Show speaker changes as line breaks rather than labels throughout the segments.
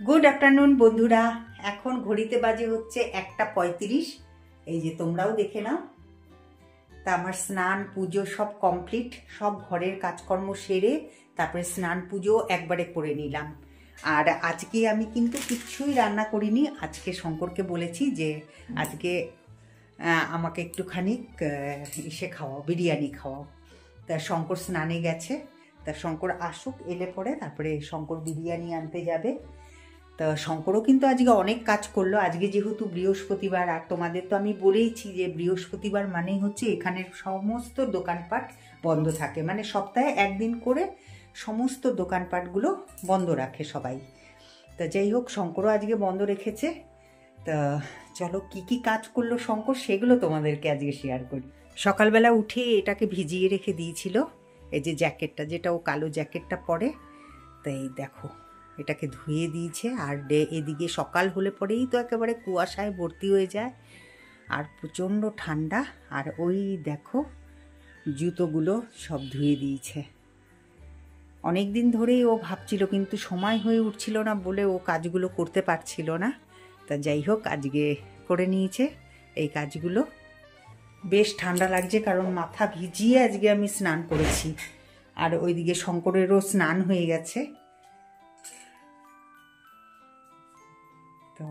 Good afternoon বন্ধুরা। এখন ঘড়িতে বাজে হচ্ছে 1:35। এই যে তোমরাও দেখে নাও। তা আমার স্নান পুজো সব কমপ্লিট, সব ঘরের কাজকর্ম সেরে তারপরে স্নান পুজো একবারে করে নিলাম। আর আজকে আমি কিন্তু কিচ্ছুই রান্না করিনি। আজকে শঙ্করকে বলেছি যে আজকে আমাকে একটুখানি ইসে খাওয়াও, বিরিয়ানি খাওয়াও। তা শঙ্কর স্নানে গেছে, তা শঙ্কর আসুক, এলে পরে তারপরে শঙ্কর বিরিয়ানি আনতে যাবে। তা শঙ্করও কিন্তু আজকে অনেক কাজ করলো। আজকে যেহেতু বৃহস্পতিবার, আর তোমাদের তো আমি বলেইছি যে বৃহস্পতিবার মানেই হচ্ছে এখানের সমস্ত দোকানপাট বন্ধ থাকে, মানে সপ্তাহে একদিন করে সমস্ত দোকানপাটগুলো বন্ধ রাখে সবাই। তা যাই হোক, শঙ্করও আজকে বন্ধ রেখেছে। তা চলো কি কি কাজ করলো শঙ্কর সেগুলো তোমাদেরকে আজকে শেয়ার করি। সকালবেলা উঠে এটাকে ভিজিয়ে রেখে দিয়েছিল, এই যে জ্যাকেটটা, যেটা ও কালো জ্যাকেটটা পরে। তো এই দেখো এটাকে ধুয়ে দিয়েছে। আর এদিকে সকাল হলে পরেই তো একেবারে কুয়াশায় ভর্তি হয়ে যায় আর প্রচণ্ড ঠান্ডা। আর ওই দেখো জুতোগুলো সব ধুয়ে দিয়েছে। অনেক দিন ধরেই ও ভাবছিল, কিন্তু সময় হয়ে উঠছিল না বলে ও কাজগুলো করতে পারছিল না। তা যাই হোক আজকে করে নিয়েছে এই কাজগুলো। বেশ ঠান্ডা লাগছে কারণ মাথা ভিজিয়ে আজকে আমি স্নান করেছি। আর ওইদিকে শঙ্করেরও স্নান হয়ে গেছে। তো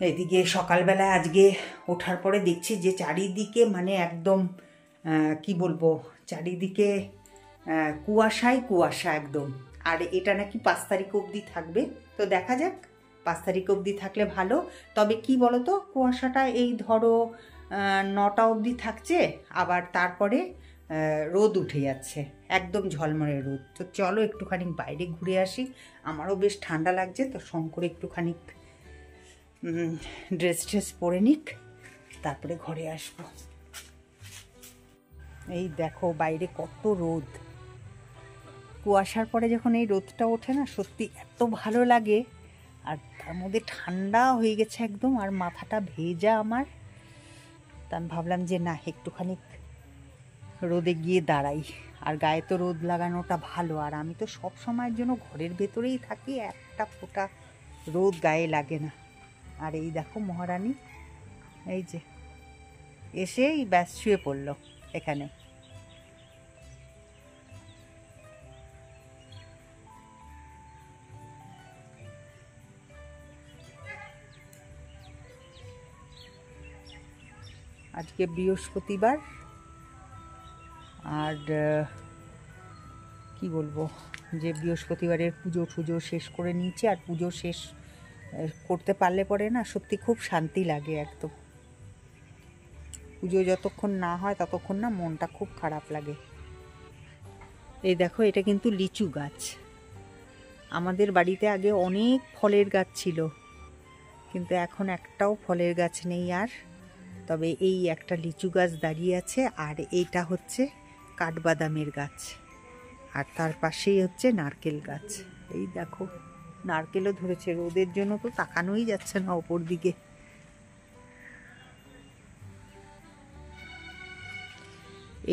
এদিকে সকালবেলায় আজকে ওঠার পরে দেখছি যে চারিদিকে মানে একদম কি বলবো, চারিদিকে কুয়াশায় কুয়াশা একদম। আর এটা নাকি 5 তারিখ অবধি থাকবে। তো দেখা যাক, 5 তারিখ অবধি থাকলে ভালো। তবে কি বলতো, কুয়াশাটা এই ধরো 9টা অবধি থাকছে, আবার তারপরে রোদ উঠে যাচ্ছে, একদম ঝলমলে রোদ। তো চলো একটুখানি বাইরে ঘুরে আসি। আমারও বেশ ঠান্ডা লাগছে, তো শঙ্কর একটুখানি ড্রেস পরে নিক, তারপরে ঘরে আসবো। এই দেখো বাইরে কত রোদ। কুয়াশার পরে যখন এই রোদটা ওঠে না, সত্যি এত ভালো লাগে। আর তার মধ্যে ঠান্ডা হয়ে গেছে একদম, আর মাথাটা ভেজা আমার। তা আমি ভাবলাম যে না, একটুখানি রোদে গিয়ে দাঁড়াই। আর গায়ে তো রোদ লাগানোটা ভালো। আর আমি তো সব সময়ের জন্য ঘরের ভেতরেই থাকি, একটা ফোঁটা রোদ গায়ে লাগে না। আর এই দেখো মহারানী এই যে এসেই ব্যাস শুয়ে পড়লো এখানে। আজকে বৃহস্পতিবার। আর কি বলবো, যে বৃহস্পতিবারের পুজো শেষ করে নিয়েছি। আর পুজো শেষ করতে পারলে পরে না সত্যি খুব শান্তি লাগে একদম। পুজো যতক্ষণ না হয় ততক্ষণ না মনটা খুব খারাপ লাগে। এই দেখো এটা কিন্তু লিচু গাছ। আমাদের বাড়িতে আগে অনেক ফলের গাছ ছিল, কিন্তু এখন একটাও ফলের গাছ নেই আর। তবে এই একটা লিচু গাছ দাঁড়িয়ে আছে, আর এইটা হচ্ছে কাঠবাদামের গাছ। আর তার পাশেই হচ্ছে নারকেল গাছ। এই দেখো নারকেলও ধরেছে। রোদের জন্য তো তাকানোই যাচ্ছে না ওপর দিকে।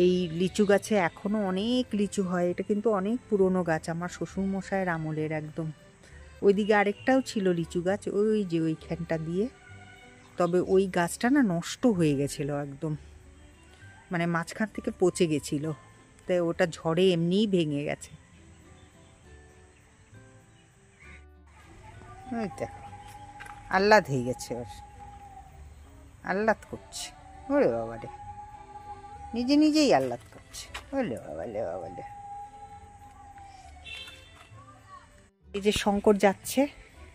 এই লিচু গাছে এখনো অনেক লিচু হয়। এটা কিন্তু অনেক পুরনো গাছ, আমার শ্বশুরমশাইয়ের আমলের একদম। ওইদিকে আরেকটাও ছিল লিচু গাছ, ওই যে ওইখানটা দিয়ে। তবে ওই গাছটা না নষ্ট হয়ে গেছিল একদম, মানে মাঝখান থেকে পচে গেছিল। তাই ওটা ঝড়ে এমনিই ভেঙে গেছে। ওই দেখো আহ্লাদ হয়ে গেছে, ওর আহ্লাদ করছে। ওরে বাবা রে, নিজে নিজেই আহ্লাদ করছে। ওলে বাবা লে বাবা লে। এই যে শঙ্কর যাচ্ছে,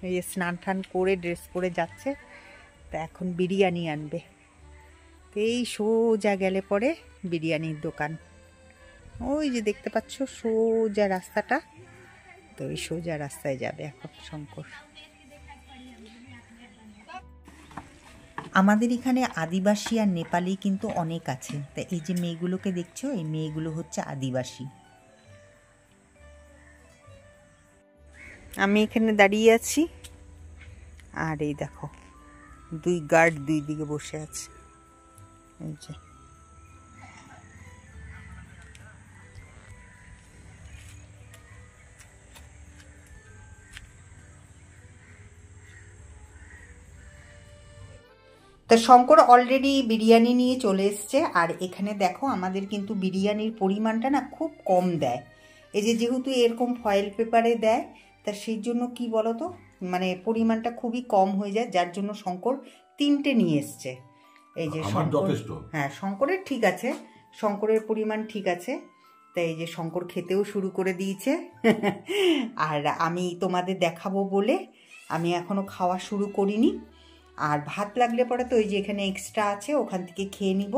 এই যে স্নান টান করে ড্রেস পরে যাচ্ছে। তা এখন বিরিয়ানি আনবে। তো এই সোজা গেলে পরে বিরিয়ানির দোকান, ওই যে দেখতে পাচ্ছ সোজা রাস্তাটা। তো ওই সোজা রাস্তায় যাবে এখন শঙ্কর। আমাদের এখানে আদিবাসী আর নেপালি কিন্তু অনেক আছে। তা এই যে মেয়েগুলোকে দেখছো, এই মেয়েগুলো হচ্ছে আদিবাসী। আমি এখানে দাঁড়িয়ে আছি, আর এই দেখো 2 গার্ড 2 দিকে বসে আছে। এই যে তো শঙ্কর অলরেডি বিরিয়ানি নিয়ে চলে এসছে। আর এখানে দেখো আমাদের কিন্তু বিরিয়ানির পরিমাণটা না খুব কম দেয়, এই যে যেহেতু এরকম ফয়েল পেপারে দেয়, তা সেই জন্য কি বলতো মানে পরিমাণটা খুবই কম হয়ে যায়, যার জন্য শঙ্কর 3টে নিয়ে এসছে। এই যে শঙ্কর, হ্যাঁ শঙ্করের ঠিক আছে, শঙ্করের পরিমাণ ঠিক আছে। তাই এই যে শঙ্কর খেতেও শুরু করে দিয়েছে। আর আমি তোমাদের দেখাবো বলে আমি এখনো খাওয়া শুরু করিনি। আর ভাত লাগলে পরে তো ওই যে এখানে এক্সট্রা আছে ওখান থেকে খেয়ে নিব।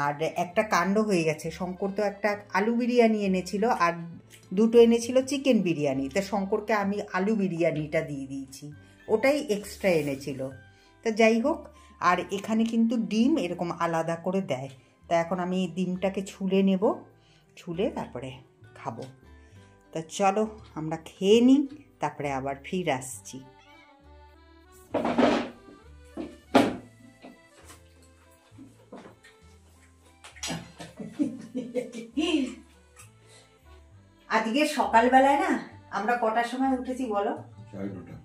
আর একটা কাণ্ড হয়ে গেছে, শঙ্কর তো একটা আলু বিরিয়ানি এনেছিল আর 2টো এনেছিল চিকেন বিরিয়ানি, তা শঙ্করকে আমি আলু বিরিয়ানিটা দিয়ে দিয়েছি, ওটাই এক্সট্রা এনেছিল। তা যাই হোক, আর এখানে কিন্তু ডিম এরকম আলাদা করে দেয়, তা এখন আমি ডিমটাকে ছুলে নেব, ছুলে তারপরে খাবো। তা চলো আমরা খেয়ে নিই, তারপরে আবার ফিরে আসছি। আজকে সকালবেলায় না আমরা কটার সময় উঠেছি বলো?
9:30।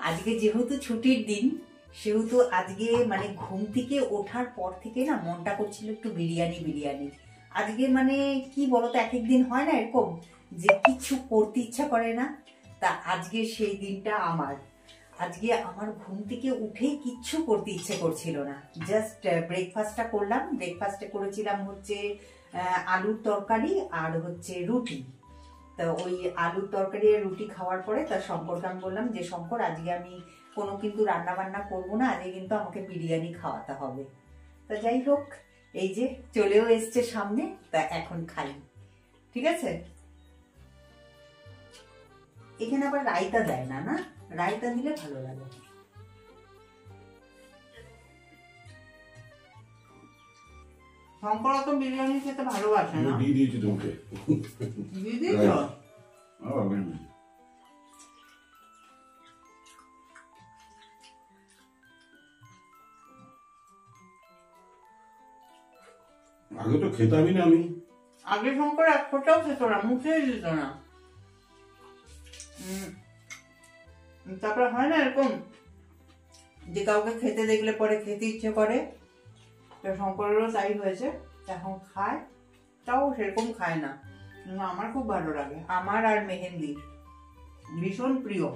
আজকে যেহেতু ছুটির দিন সেহেতু আজকে মানে ঘুম থেকে ওঠার পর থেকে না মনটা করছিল একটু বিরিয়ানি বিরিয়ানি। আজকে মানে কি বলতো, এক এক দিন হয় না এরকম যে কিছু করতে ইচ্ছা করে না, তা আজকে সেই দিনটা আমার। আজকে আমার ঘুম থেকে উঠেই কিচ্ছু করতে ইচ্ছে করছিল না, জাস্ট ব্রেকফাস্টটা করলাম। ব্রেকফাস্টে করেছিলাম হচ্ছে আলুর তরকারি আর হচ্ছে রুটি। তো ওই আলুর তরকারি আর রুটি খাওয়ার পরে তার শঙ্করকে আমি বললাম যে শঙ্কর আজকে আমি কোনো কিন্তু রান্না বান্না করবো না, আজকে কিন্তু আমাকে বিরিয়ানি খাওয়াতে হবে। তা যাই হোক এই যে চলেও এসছে সামনে, তা এখন খাই, ঠিক আছে। এখানে আবার রায়তা দেয় না, না রায়তা দিলে ভালো লাগে। শঙ্কর তো বিরিয়ানি খেতে ভালোবাসে না,
দিয়ে দিয়েছি তোমাকে।
দিয়ে দিয়েছ?
আগে তো খেতামই না আমি।
আগে শঙ্কর এক ফোঁটাও খেত না, মুখে দিত না। তারপরে হয় না এরকম যে কাউকে খেতে দেখলে পরে খেতে ইচ্ছে করে, তো শঙ্করেরও তাই হয়েছে। এখন খায়, তাও সেরকম খায় না, আমার খুব ভালো লাগে। আমার আর মেহেন্দির ভীষণ প্রিয়।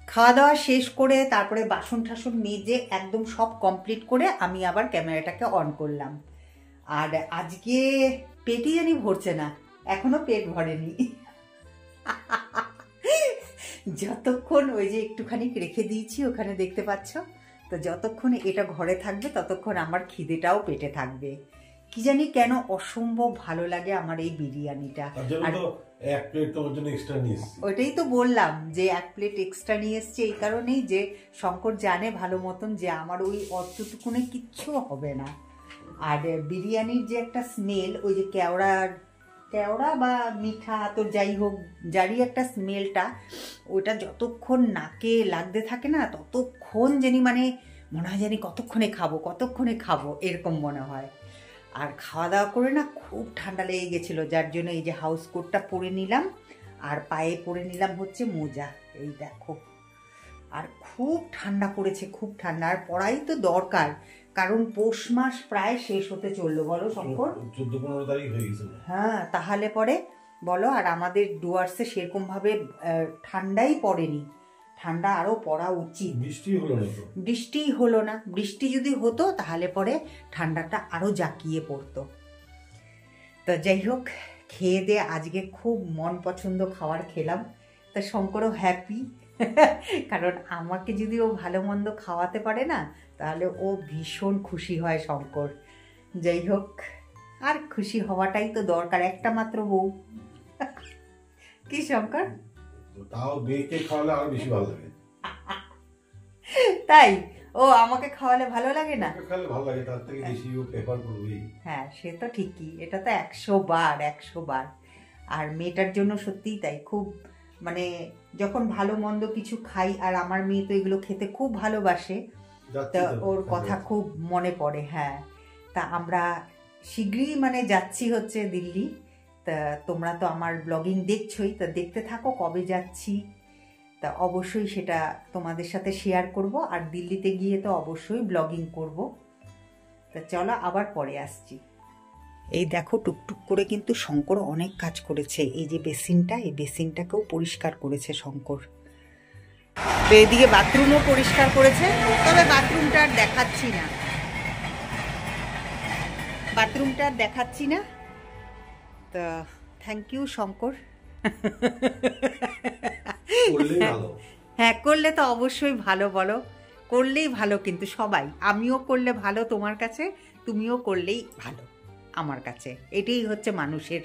খাওয়া দাওয়া শেষ করে তারপরে বাসন টাসন মেজে একদম সব কমপ্লিট করে আমি আবার ক্যামেরাটাকে অন করলাম। আর আজকে পেটই জানি ভরছে না, এখনো পেট ভরেনি। যতক্ষণ ওই যে একটুখানি রেখে দিয়েছি ওখানে দেখতে পাচ্ছ, তো যতক্ষণ এটা ঘরে থাকবে ততক্ষণ আমার খিদেটাও পেটে থাকবে। কি জানি কেন অসম্ভব ভালো লাগে আমার এই বিরিয়ানিটা। আর
এক প্লেট তোমার জন্য এক্সট্রা নিয়ে এসেছি।
ওইটাই তো বললাম যে 1 প্লেট এক্সট্রা নিয়ে এসছে, এই কারণেই যে শঙ্কর জানে ভালো মতন যে আমার ওই অতটুকুনে কিচ্ছু হবে না। আর বিরিয়ানির যে একটা স্মেল, ওই যে কেওড়া বা মিঠা তো যাই হোক যারই একটা স্মেলটা, ওইটা যতক্ষণ নাকে লাগতে থাকে না ততক্ষণ জানি মানে মনে হয় জানি কতক্ষণে খাবো এরকম মনে হয়। আর খাওয়া দাওয়া করে না খুব ঠান্ডা লেগে গেছিলো, যার জন্য এই যে হাউস কোটটা পরে নিলাম আর পায়ে পরে নিলাম হচ্ছে মোজা, এই দেখো। আর খুব ঠান্ডা পড়েছে, খুব ঠান্ডা, আর পড়াই তো দরকার, কারণ পৌষ মাস প্রায় শেষ হতে চললো বলো শঙ্কর?
14-15 তারিখ হয়ে গেছে। হ্যাঁ,
তাহলে পরে বলো। আর আমাদের ডুয়ার্সে সেরকম ভাবে ঠান্ডাই পড়েনি, ঠান্ডা আরো পড়া উচিত। বৃষ্টি হলো না, বৃষ্টি যদি হতো তাহলে পরে ঠান্ডাটা আরো জাঁকিয়ে পড়তো। তো যাই হোক, খেয়ে দিয়ে আজকে খুব মন পছন্দ খাবার খেলাম, তা শঙ্করও হ্যাপি। কারণ আমাকে যদি ও ভালো মন্দ খাওয়াতে পারে না তাহলে ও ভীষণ খুশি হয় শঙ্কর। যাই হোক, আর খুশি হওয়াটাই তো দরকার, একটা মাত্র বউ। কি শঙ্কর?
তাও মেয়েকে খাওয়ালে আরো বেশি ভালো লাগে।
তাই? ও আমাকে খাওয়ালে ভালো লাগে না?
খাওয়ালে ভালো লাগে, তার থেকে বেশি ও প্রেফার করবে।
হ্যাঁ সে তো ঠিকই, এটা তো 100 বার। আর মেয়েটার জন্য সত্যিই তাই, খুব মানে যখন ভালো মন্দ কিছু খাই, আর আমার মেয়ে তো এগুলো খেতে খুব ভালোবাসে, তা ওর কথা খুব মনে পড়ে। হ্যাঁ, তা আমরা শীঘ্রই মানে যাচ্ছি হচ্ছে দিল্লি। তা তোমরা তো আমার ব্লগিং দেখছোই, তা দেখতে থাকো কবে যাচ্ছি। তা অবশ্যই সেটা তোমাদের সাথে শেয়ার করব, আর দিল্লিতে গিয়ে তো অবশ্যই ব্লগিং করব। তা চলো আবার পরে আসছি। এই দেখো টুকটুক করে কিন্তু শঙ্কর অনেক কাজ করেছে। এই যে বেসিনটা, এই বেসিনটাকেও পরিষ্কার করেছে শঙ্কর। এদিকে বাথরুমও পরিষ্কার করেছে, তবে বাথরুমটা আর দেখাচ্ছি না, বাথরুমটা আর দেখাচ্ছি না। তা থ্যাংক ইউ শঙ্কর। হ্যাঁ, করলে তো অবশ্যই ভালো, বলো করলেই ভালো, কিন্তু সবাই, আমিও করলে ভালো তোমার কাছে, তুমিও করলেই ভালো আমার কাছে, এটাই হচ্ছে মানুষের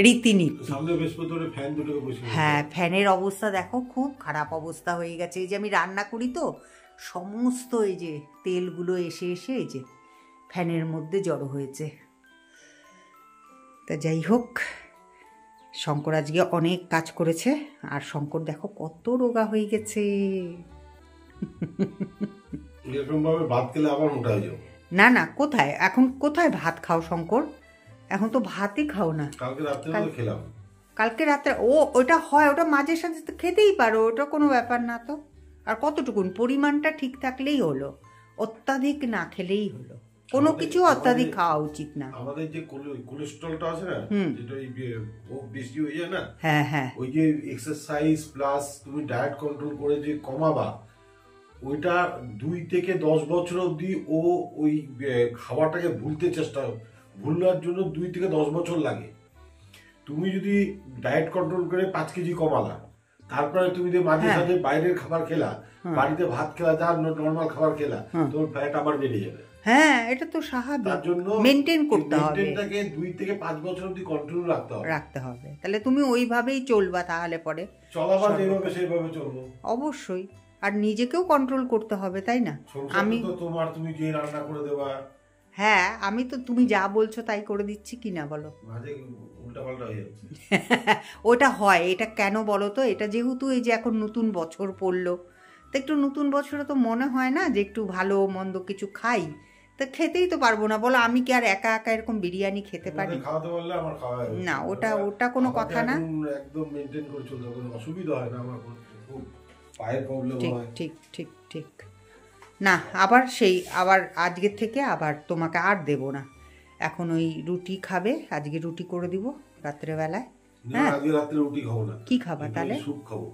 রীতিনীতি। হ্যাঁ, ফ্যানের অবস্থা দেখো, খুব খারাপ অবস্থা হয়ে গেছে। এই যে আমি রান্না করি তো, সমস্ত এই যে তেলগুলো এসে এসে এই যে ফ্যানের মধ্যে জড়ো হয়েছে। তা যাই হোক, শঙ্কর আজকে অনেক কাজ করেছে, আর শঙ্কর দেখো কত রোগা হয়ে গেছে। না না, কোথায় এখন, কোথায় ভাত খাও শঙ্কর? এখন তো ভাতই খাও না। কালকে রাত্রে ওটা হয়, ওটা মাঝে সাঝে তো খেতেই পারো, ওটা কোনো ব্যাপার না তো। আর কতটুকুন, পরিমাণটা ঠিক থাকলেই হলো, অত্যাধিক না খেলেই হলো। কোনো কিছু অত্যাধিক খাওয়া উচিত না।
আমাদের যে কোলেস্ট্রলটা আছে না, যেটা বেশি হয়ে যায় না,
হ্যাঁ হ্যাঁ,
ওই যে এক্সারসাইজ প্লাস তুমি ডায়েট কন্ট্রোল করে যে কমাবা, ওইটা 2 থেকে 10 বছর অবধি ও ওই খাবারটাকে ভুলার জন্য 2 থেকে 10 বছর লাগে। তুমি যদি ডায়েট কন্ট্রোল করে 5 কেজি কমালা, তারপরে তুমি যে মাঝে সাঝে বাইরের খাবার খেলা, বাড়িতে ভাত খেলা, যা নর্মাল খাবার খেলা, তোমার ফ্যাট আবার বেড়ে যাবে।
হ্যাঁ, এটা তো স্বাভাবিক, তার জন্য মেইনটেইন করতে হবে,
মেইনটেইনটাকে 2 থেকে 5 বছর অবধি কন্ট্রোল রাখতে হবে।
তাহলে তুমি ওইভাবেই চলবা, তাহলে পরে
চলাবার যেভাবে সেইভাবে চলবো
অবশ্যই। আর নিজেকেও কন্ট্রোল করতে হবে, তাই না?
আমি তো তুমি যে রান্না করে দেবা,
হ্যাঁ, আমি তো তুমি যা বলছো তাই করে দিচ্ছি, কি না বলো?
মাঝে উল্টাপাল্টা হয়ে যাচ্ছে।
ওটা হয়, এটা কেন বলো তো? এটা যেহেতু এই যে এখন নতুন বছর পড়লো, তো একটু নতুন বছরে তো মনে হয় না যে একটু ভালো মন্দ কিছু খাই, তা খেতেই তো পারবো না বলো। আমি কি আর একা একা এরকম বিরিয়ানি খেতে পারি?
খাওয়াতে পারলে আমার খাওয়া
না, ওটা কোনো কথা না।
একদম মেইনটেইন করে চলতে হবে, অসুবিধা হয় না আমার, খুব পায়ের প্রবলেম হয়।
ঠিক ঠিক ঠিক না, আবার আজকের থেকে আবার তোমাকে আর দেব না। এখন ওই রুটি খাবে, আজকে রুটি করে দিব রাত্রেবেলায়।
হ্যাঁ, আজকে রাত্রে রুটি খাবো না।
কি খাবা তাহলে?
স্যুপ খাবো,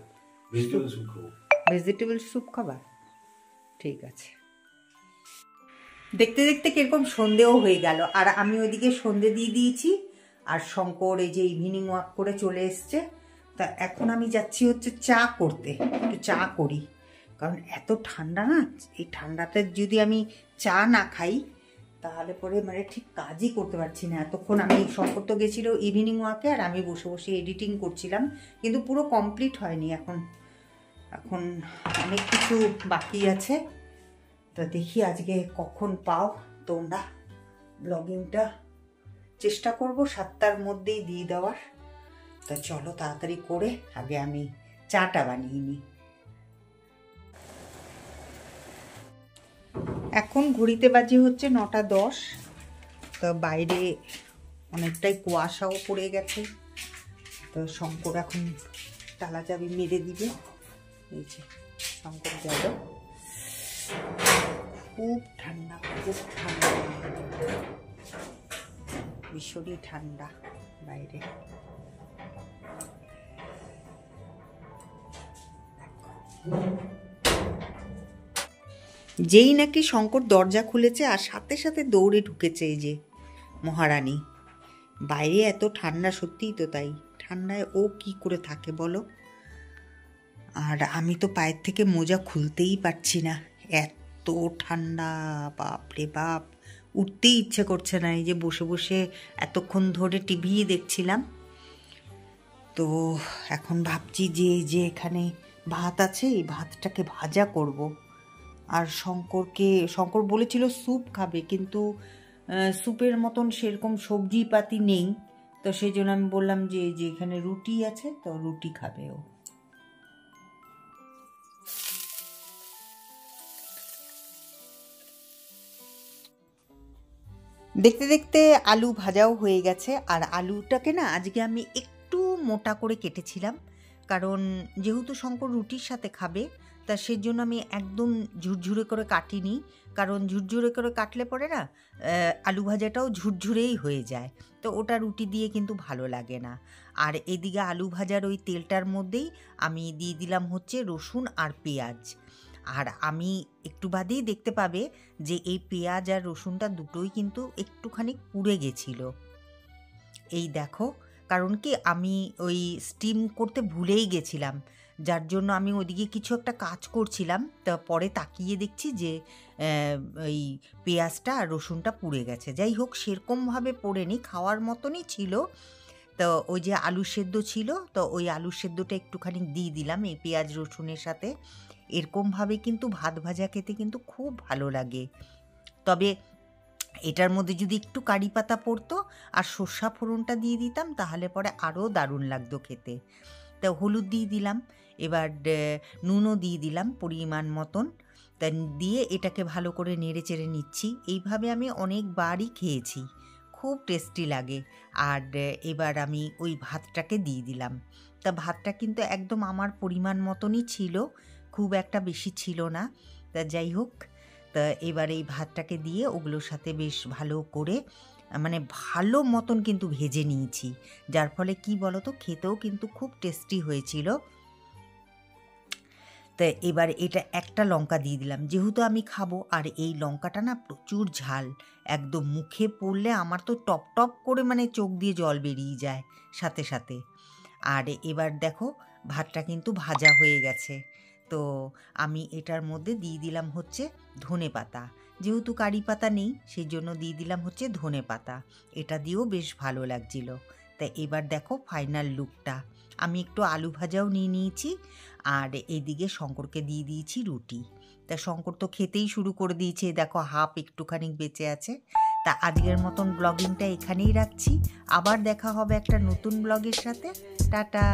ভেজিটেবল স্যুপ খাবো।
ভেজিটেবল স্যুপ খাবা, ঠিক আছে। দেখতে দেখতে কিরকম সন্ধেও হয়ে গেল, আর আমি ওইদিকে সন্ধে দিয়ে দিয়েছি, আর শঙ্কর এই যে ইভিনিং ওয়াক করে চলে এসছে। তা এখন আমি যাচ্ছি হচ্ছে চা করতে, একটু চা করি, কারণ এত ঠান্ডা না, এই ঠান্ডাতে যদি আমি চা না খাই তাহলে পরে মানে ঠিক কাজই করতে পারছি না। এতক্ষণ আমি শঙ্কর তো গেছিল ইভিনিং ওয়াকে, আর আমি বসে বসে এডিটিং করছিলাম, কিন্তু পুরো কমপ্লিট হয়নি। এখন অনেক কিছু বাকি আছে। তা দেখি আজকে কখন পাও তোমরা ব্লগিংটা, চেষ্টা করব 7টার মধ্যেই দিয়ে দেওয়ার। তা চলো তাড়াতাড়ি করে আগে আমি চাটা বানিয়ে নিই। এখন ঘড়িতে বাজে হচ্ছে 9টা 10। তো বাইরে অনেকটাই কুয়াশাও পড়ে গেছে, তো শঙ্কর এখন তালা চাবি মেরে দিবে। এই যে শঙ্কর গেল, খুব ঠান্ডা, খুব ঠান্ডা, ভীষণই ঠান্ডা বাইরে। যেই নাকি শঙ্কর দরজা খুলেছে, আর সাথে সাথে দৌড়ে ঢুকেছে এই যে মহারানী। বাইরে এত ঠান্ডা, সত্যিই তো তাই, ঠান্ডায় ও কি করে থাকে বলো? আর আমি তো পায়ের থেকে মোজা খুলতেই পারছি না, এত ঠান্ডা, বাপ রে বাপ, উঠতেই ইচ্ছে করছে না। এই যে বসে বসে এতক্ষণ ধরে টিভি দেখছিলাম, তো এখন ভাবছি যে এখানে ভাত আছে, এই ভাতটাকে ভাজা করব। আর শঙ্কর বলেছিল স্যুপ খাবে, কিন্তু স্যুপের মতন সেরকম সবজি পাতি নেই, তো সেই জন্য আমি বললাম যে এখানে রুটি আছে, তো রুটি খাবে ও। দেখতে দেখতে আলু ভাজাও হয়ে গেছে। আর আলুটাকে না আজকে আমি একটু মোটা করে কেটেছিলাম, কারণ যেহেতু শঙ্কর রুটির সাথে খাবে, তা সেজন্য আমি একদম ঝুরঝুরে করে কাটিনি, কারণ ঝুরঝুরে করে কাটলে পরে না আলু ভাজাটাও ঝুরঝুরেই হয়ে যায়, তো ওটা রুটি দিয়ে কিন্তু ভালো লাগে না। আর এদিকে আলু ভাজার ওই তেলটার মধ্যেই আমি দিয়ে দিলাম হচ্ছে রসুন আর পেঁয়াজ। আর আমি একটু বাদেই দেখতে পাবে যে এই পেঁয়াজ আর রসুনটা দুটোই কিন্তু একটুখানি পুড়ে গেছিল। এই দেখো, কারণ কি আমি ওই স্টিম করতে ভুলেই গেছিলাম, যার জন্য আমি ওইদিকে কিছু একটা কাজ করছিলাম, তা পরে তাকিয়ে দেখছি যে ওই পেঁয়াজটা আর রসুনটা পুড়ে গেছে। যাই হোক, সেরকমভাবে পোড়েনি, খাওয়ার মতনই ছিল। তো ওই যে আলু সেদ্ধ ছিল, তো ওই আলু সেদ্ধটা একটুখানি দিয়ে দিলাম এই পেঁয়াজ রসুনের সাথে। এরকমভাবে কিন্তু ভাত ভাজা খেতে কিন্তু খুব ভালো লাগে। তবে এটার মধ্যে যদি একটু কারি পাতা পড়তো আর সর্ষা ফোড়নটা দিয়ে দিতাম, তাহলে পরে আরও দারুণ লাগতো খেতে। তা হলুদ দিয়ে দিলাম, এবার নুনও দিয়ে দিলাম পরিমাণ মতন। তা দিয়ে এটাকে ভালো করে নেড়ে চেড়ে নিচ্ছি। এইভাবে আমি অনেকবারই খেয়েছি, খুব টেস্টি লাগে। আর এবার আমি ওই ভাতটাকে দিয়ে দিলাম। তা ভাতটা কিন্তু একদম আমার পরিমাণ মতনই ছিল, খুব একটা বেশি ছিল না। তা যাই হোক, তা এবার এই ভাতটাকে দিয়ে ওগুলোর সাথে বেশ ভালো করে মানে ভালো মতন কিন্তু ভেজে নিয়েছি, যার ফলে কি বলতো, খেতেও কিন্তু খুব টেস্টি হয়েছিল। তা এবার এটা একটা লঙ্কা দিয়ে দিলাম, যেহেতু আমি খাবো, আর এই লঙ্কাটা না প্রচুর ঝাল, একদম মুখে পড়লে আমার তো টপ টপ করে মানে চোখ দিয়ে জল বেরিয়ে যায় সাথে সাথে। আর এবার দেখো, ভাতটা কিন্তু ভাজা হয়ে গেছে। তো আমি এটার মধ্যে দিয়ে দিলাম হচ্ছে ধনে পাতা, যেহেতু কারি পাতা নেই সেই জন্য দিয়ে দিলাম হচ্ছে ধনে পাতা। এটা দিয়েও বেশ ভালো লাগছিল। তা এবার দেখো ফাইনাল লুকটা, আমি একটু আলু ভাজাও নিয়ে নিয়েছি, আর এইদিকে শঙ্করকে দিয়ে দিয়েছি রুটি। তা শঙ্কর তো খেতেই শুরু করে দিয়েছে, দেখো হাফ একটুখানি বেঁচে আছে। তা আজকের মতন ব্লগিংটা এখানেই রাখছি, আবার দেখা হবে একটা নতুন ব্লগের সাথে। টাটা।